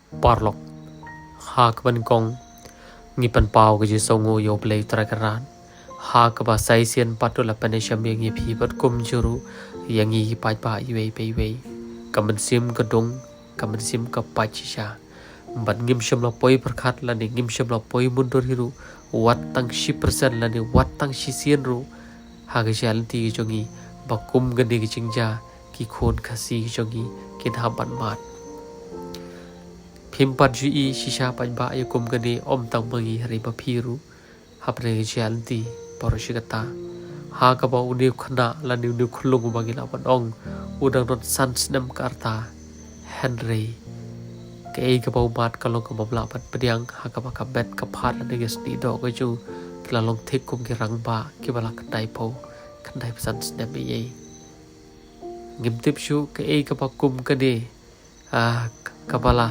parlok hak ban kong ngi pan pau ke ji songo yo play trakaran hak ba sai sian patula panesha me ngi phi bat kum juru yangi pai pa iwe pe iwe kaman sim ka dong kaman sim ka pachisha ban ngim sham la poi prakhat la ni ngim sham la poi mundur hiru wat tang shi persen la ni wat tang shi sian ru ha ga jal ti jongi ba kum gani ki chingja ki khon khasi jongi kin ha ban mat phim pat ju i shisha pan ba ya kum gani om tang mangi hari ba phiru hapre jal ti poroshigata ha ka ba uni khna la ni ni khulung ba gila ban ong udang not sans nam karta henry ke ka ba mat ka long ka babla pat pediang ha ka ba ka bet ka phat la ni ges ni do ka ju kila long thik kum ki rang ba ki bala ka dai po kan dai sans nam ye ngim tip shu ke ka ba kum ka ni ka bala